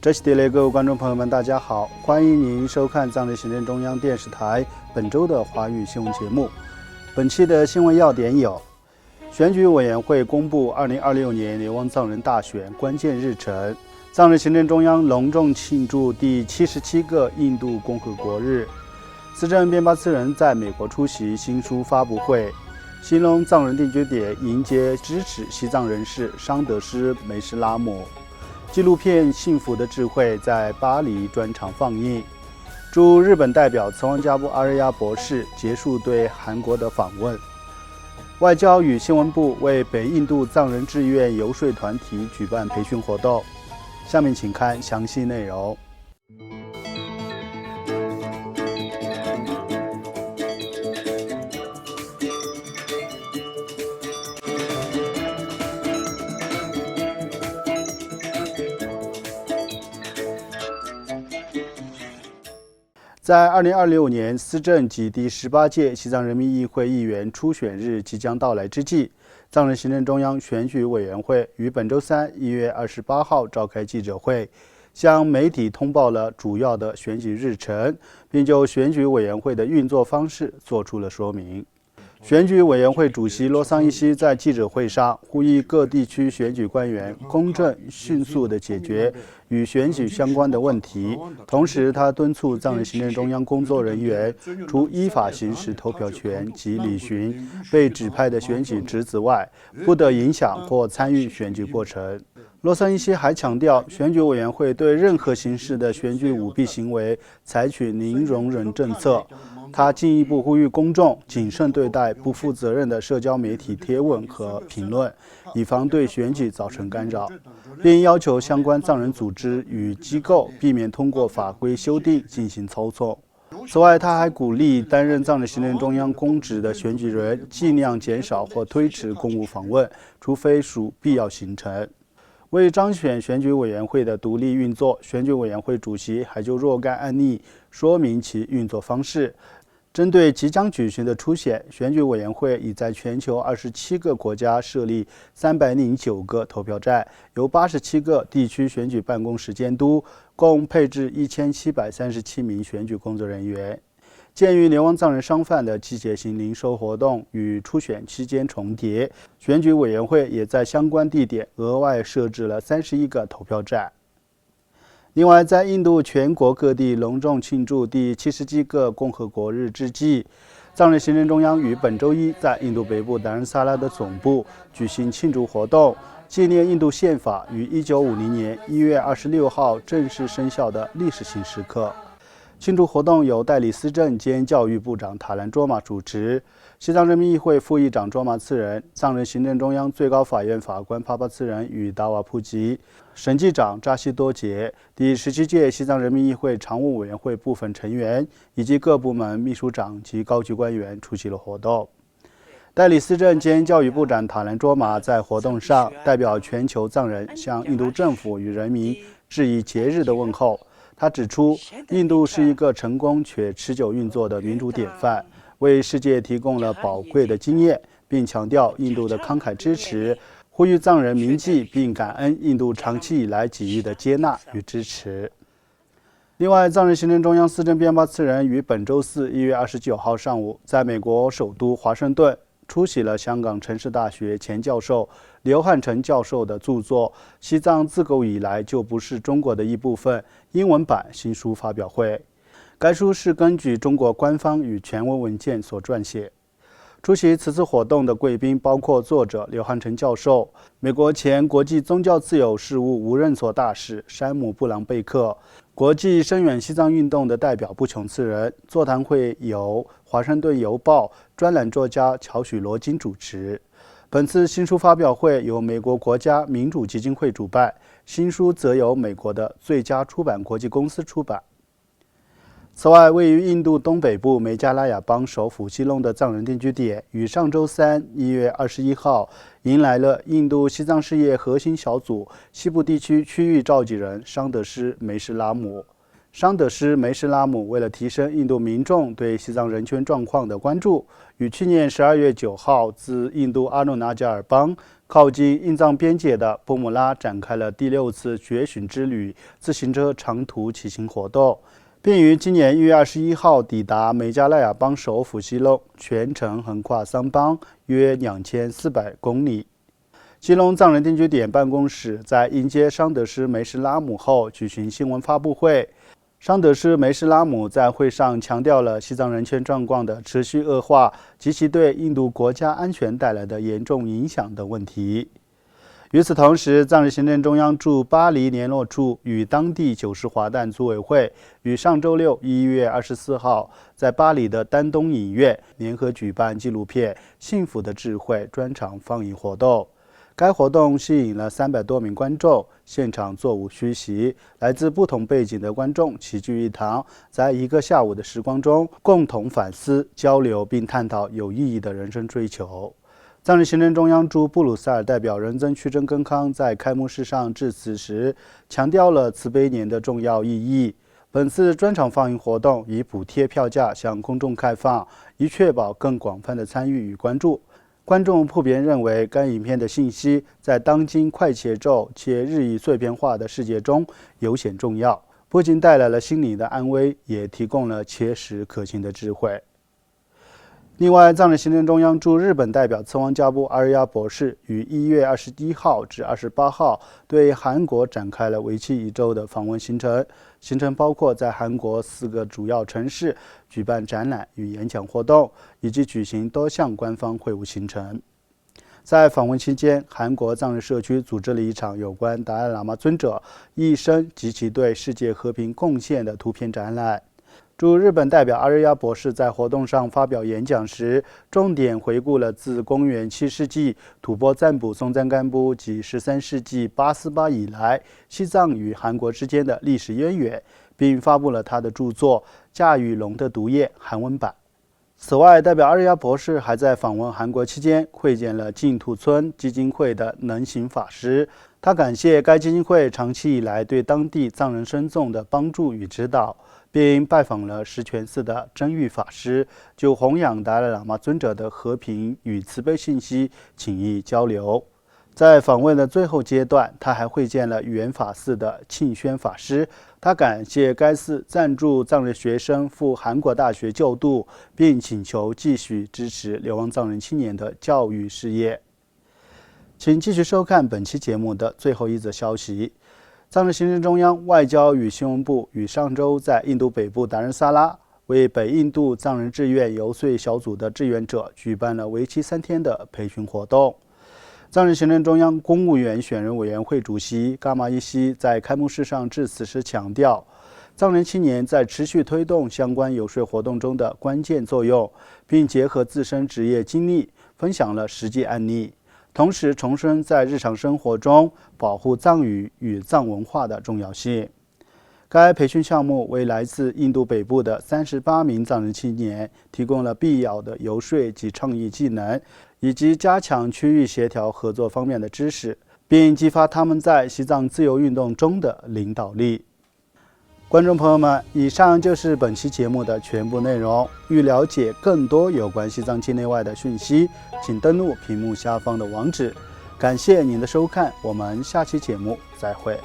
这期的各位观众朋友们，大家好，欢迎您收看藏人行政中央电视台本周的华语新闻节目。本期的新闻要点有：选举委员会公布2026年流亡藏人大选关键日程；藏人行政中央隆重庆祝第77个印度共和国日；司政边巴次仁在美国出席新书发布会；兴隆藏人定居点迎接支持西藏人士桑德斯·梅什拉姆。纪录片《幸福的智慧》在巴黎专场放映。驻日本代表茨旺加布阿瑞亚博士结束对韩国的访问。外交与新闻部为北印度藏人志愿游说团体举办培训活动。下面请看详细内容。在2026年司政及第18届西藏人民议会议员初选日即将到来之际，藏人行政中央选举委员会于本周三1月28号召开记者会，向媒体通报了主要的选举日程，并就选举委员会的运作方式作出了说明。选举委员会主席罗桑伊西在记者会上呼吁各地区选举官员公正迅速地解决与选举相关的问题，同时他敦促藏人行政中央工作人员除依法行使投票权及履行被指派的选举职责外，不得影响或参与选举过程。罗桑伊西还强调，选举委员会对任何形式的选举舞弊行为采取零容忍政策。他进一步呼吁公众谨慎对待不负责任的社交媒体贴文和评论，以防对选举造成干扰，并要求相关藏人组织与机构避免通过法规修订进行操纵。此外，他还鼓励担任藏人行政中央公职的选举人尽量减少或推迟公务访问，除非属必要行程。为彰显选举委员会的独立运作，选举委员会主席还就若干案例说明其运作方式。针对即将举行的初选，选举委员会已在全球27个国家设立309个投票站，由87个地区选举办公室监督，共配置1737名选举工作人员。鉴于流亡藏人商贩的季节性零售活动与初选期间重叠，选举委员会也在相关地点额外设置了31个投票站。另外，在印度全国各地隆重庆祝第77个共和国日之际，藏人行政中央于本周一在印度北部达仁萨拉的总部举行庆祝活动，纪念印度宪法于1950年1月26号正式生效的历史性时刻。庆祝活动由代理司政兼教育部长塔兰卓玛主持，西藏人民议会副议长卓玛次仁、藏人行政中央最高法院法官帕帕次仁与达瓦普吉、审计长扎西多杰、第17届西藏人民议会常务委员会部分成员以及各部门秘书长及高级官员出席了活动。代理司政兼教育部长塔兰卓玛在活动上代表全球藏人向印度政府与人民致以节日的问候。他指出，印度是一个成功且持久运作的民主典范，为世界提供了宝贵的经验，并强调印度的慷慨支持，呼吁藏人铭记并感恩印度长期以来给予的接纳与支持。另外，藏人行政中央司政边巴次仁于本周四1月29号上午，在美国首都华盛顿出席了香港城市大学前教授刘汉成教授的著作《西藏自古以来就不是中国的一部分》英文版新书发表会。该书是根据中国官方与权威文件所撰写。出席此次活动的贵宾包括作者刘汉成教授、美国前国际宗教自由事务无任所大使山姆·布朗贝克、国际声援西藏运动的代表布琼次仁。座谈会由华盛顿邮报专栏作家乔许罗金主持。本次新书发表会由美国国家民主基金会主办，新书则由美国的最佳出版国际公司出版。此外，位于印度东北部梅加拉雅邦首府西隆的藏人定居点，于上周三1月21号迎来了印度西藏事业核心小组西部地区区域召集人桑德斯·梅什拉姆。桑德斯·梅什拉姆为了提升印度民众对西藏人权状况的关注，于去年12月9号自印度阿鲁纳加尔邦靠近印藏边界的波姆拉展开了第6次觉醒之旅自行车长途骑行活动，并于今年1月21号抵达美加利亚邦首府基隆，全程横跨3邦约2400公里。基隆藏人定居点办公室在迎接桑德斯·梅什拉姆后举行新闻发布会。桑德斯·梅什拉姆在会上强调了西藏人权状况的持续恶化及其对印度国家安全带来的严重影响等问题。与此同时，藏人行政中央驻巴黎联络处与当地九世华诞组委会于上周六1月24号在巴黎的丹东影院联合举办纪录片《幸福的智慧》专场放映活动。该活动吸引了300多名观众，现场座无虚席，来自不同背景的观众齐聚一堂，在1个下午的时光中，共同反思、交流并探讨有意义的人生追求。藏人行政中央驻布鲁塞尔代表仁增屈真根康在开幕式上致辞时，强调了慈悲年的重要意义。本次专场放映活动以补贴票价向公众开放，以确保更广泛的参与与关注。观众普遍认为，该影片的信息在当今快节奏且日益碎片化的世界中尤显重要，不仅带来了心灵的安慰，也提供了切实可行的智慧。另外，藏人行政中央驻日本代表次旺加布阿日亚博士于1月21号至28号对韩国展开了为期1周的访问行程，行程包括在韩国4个主要城市举办展览与演讲活动，以及举行多项官方会晤行程。在访问期间，韩国藏人社区组织了一场有关达赖喇嘛尊者一生及其对世界和平贡献的图片展览。驻日本代表阿日亚博士在活动上发表演讲时，重点回顾了自公元7世纪吐蕃占卜松赞干布及13世纪八思巴以来西藏与韩国之间的历史渊源，并发布了他的著作《驾驭龙的毒液》韩文版。此外，代表阿日亚博士还在访问韩国期间会见了净土村基金会的能行法师，他感谢该基金会长期以来对当地藏人僧众的帮助与指导，并拜访了石泉寺的真玉法师，就弘扬达赖喇嘛尊者的和平与慈悲信息请益交流。在访问的最后阶段，他还会见了圆法寺的庆宣法师，他感谢该寺赞助藏人学生赴韩国大学就读，并请求继续支持流亡藏人青年的教育事业。请继续收看本期节目的最后一则消息。藏人行政中央外交与新闻部于上周在印度北部达仁萨拉为北印度藏人志愿游说小组的志愿者举办了为期3天的培训活动。藏人行政中央公务员选人委员会主席噶玛依西在开幕式上致辞时强调，藏人青年在持续推动相关游说活动中的关键作用，并结合自身职业经历，分享了实际案例，同时重申在日常生活中保护藏语与藏文化的重要性。该培训项目为来自印度北部的38名藏人青年提供了必要的游说及倡议技能，以及加强区域协调合作方面的知识，并激发他们在西藏自由运动中的领导力。观众朋友们，以上就是本期节目的全部内容。欲了解更多有关西藏境内外的讯息，请登录屏幕下方的网址。感谢您的收看，我们下期节目再会。